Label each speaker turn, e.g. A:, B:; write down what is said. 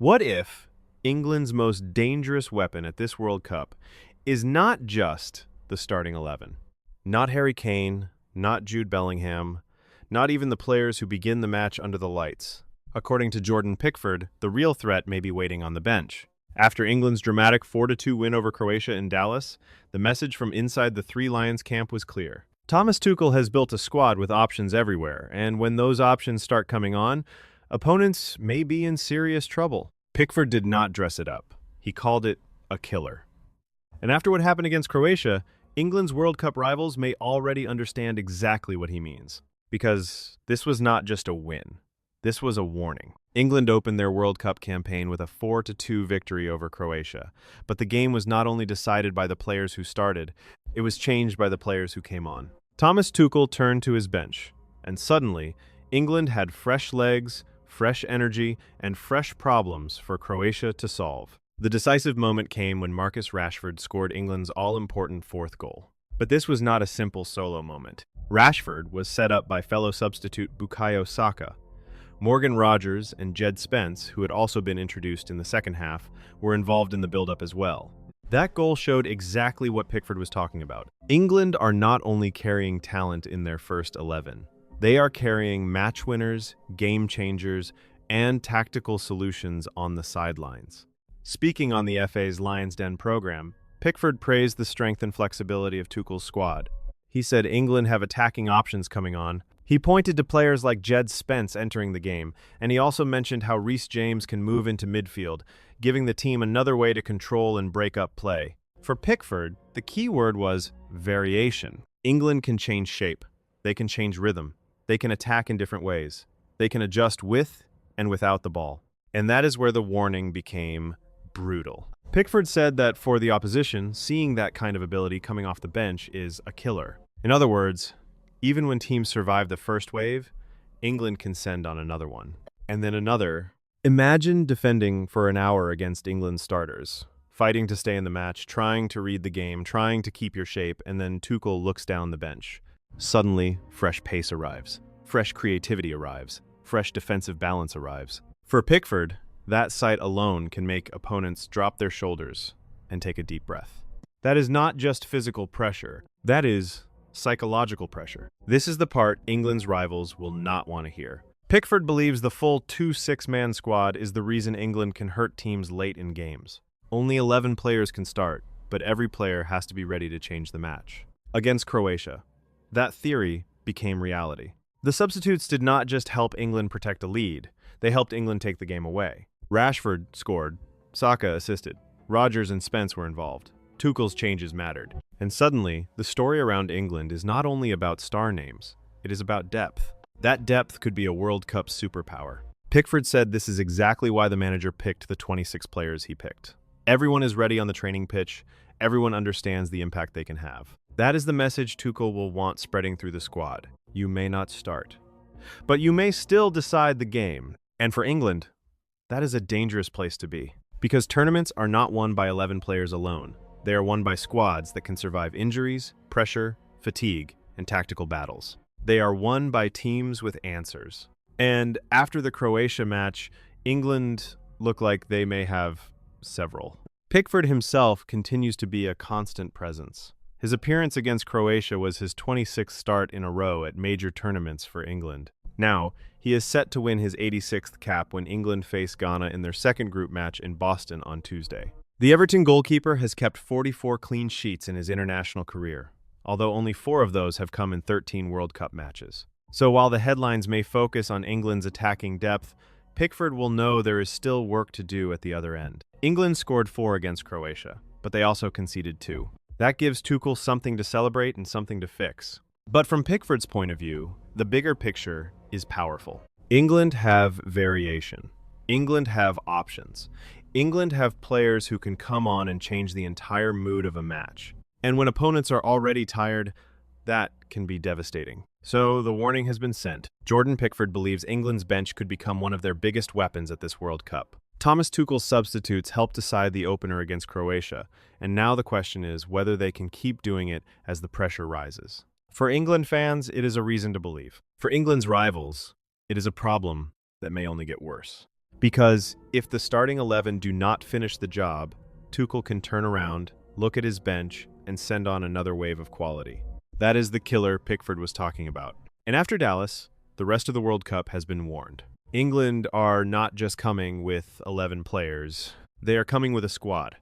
A: What if England's most dangerous weapon at this World Cup is not just the starting 11? Not Harry Kane, not Jude Bellingham, not even the players who begin the match under the lights. According to Jordan Pickford, the real threat may be waiting on the bench. After England's dramatic 4-2 win over Croatia in Dallas, the message from inside the Three Lions camp was clear. Thomas Tuchel has built a squad with options everywhere, and when those options start coming on, opponents may be in serious trouble. Pickford did not dress it up. He called it a killer. And after what happened against Croatia, England's World Cup rivals may already understand exactly what he means. Because this was not just a win. This was a warning. England opened their World Cup campaign with a 4-2 victory over Croatia. But the game was not only decided by the players who started, it was changed by the players who came on. Thomas Tuchel turned to his bench, and suddenly, England had fresh legs, fresh energy, and fresh problems for Croatia to solve. The decisive moment came when Marcus Rashford scored England's all-important fourth goal. But this was not a simple solo moment. Rashford was set up by fellow substitute Bukayo Saka. Rogers and Djed Spence, who had also been introduced in the second half, were involved in the build-up as well. That goal showed exactly what Pickford was talking about. England are not only carrying talent in their first 11, they are carrying match winners, game changers, and tactical solutions on the sidelines. Speaking on the FA's Lions Den program, Pickford praised the strength and flexibility of Tuchel's squad. He said England have attacking options coming on. He pointed to players like Djed Spence entering the game, and he also mentioned how Reece James can move into midfield, giving the team another way to control and break up play. For Pickford, the key word was variation. England can change shape. They can change rhythm. They can attack in different ways. They can adjust with and without the ball. And that is where the warning became brutal. Pickford said that for the opposition, seeing that kind of ability coming off the bench is a killer. In other words, even when teams survive the first wave, England can send on another one. And then another. Imagine defending for an hour against England's starters, fighting to stay in the match, trying to read the game, trying to keep your shape, and then Tuchel looks down the bench. Suddenly, fresh pace arrives. Fresh creativity arrives. Fresh defensive balance arrives. For Pickford, that sight alone can make opponents drop their shoulders and take a deep breath. That is not just physical pressure. That is psychological pressure. This is the part England's rivals will not want to hear. Pickford believes the full 2 6-man squad is the reason England can hurt teams late in games. Only 11 players can start, but every player has to be ready to change the match. Against Croatia, that theory became reality. The substitutes did not just help England protect a lead, they helped England take the game away. Rashford scored, Saka assisted, Rogers and Spence were involved. Tuchel's changes mattered. And suddenly, the story around England is not only about star names, it is about depth. That depth could be a World Cup superpower. Pickford said this is exactly why the manager picked the 26 players he picked. Everyone is ready on the training pitch, everyone understands the impact they can have. That is the message Tuchel will want spreading through the squad. You may not start, but you may still decide the game. And for England, that is a dangerous place to be. Because tournaments are not won by 11 players alone. They are won by squads that can survive injuries, pressure, fatigue, and tactical battles. They are won by teams with answers. And after the Croatia match, England look like they may have several. Pickford himself continues to be a constant presence. His appearance against Croatia was his 26th start in a row at major tournaments for England. Now, he is set to win his 86th cap when England face Ghana in their second group match in Boston on Tuesday. The Everton goalkeeper has kept 44 clean sheets in his international career, although only 4 of those have come in 13 World Cup matches. So while the headlines may focus on England's attacking depth, Pickford will know there is still work to do at the other end. England scored 4 against Croatia, but they also conceded 2. That gives Tuchel something to celebrate and something to fix. But from Pickford's point of view, the bigger picture is powerful. England have variation. England have options. England have players who can come on and change the entire mood of a match. And when opponents are already tired, that can be devastating. So the warning has been sent. Jordan Pickford believes England's bench could become one of their biggest weapons at this World Cup. Thomas Tuchel's substitutes helped decide the opener against Croatia, and now the question is whether they can keep doing it as the pressure rises. For England fans, it is a reason to believe. For England's rivals, it is a problem that may only get worse. Because if the starting 11 do not finish the job, Tuchel can turn around, look at his bench, and send on another wave of quality. That is the killer Pickford was talking about. And after Dallas, the rest of the World Cup has been warned. England are not just coming with 11 players, they are coming with a squad.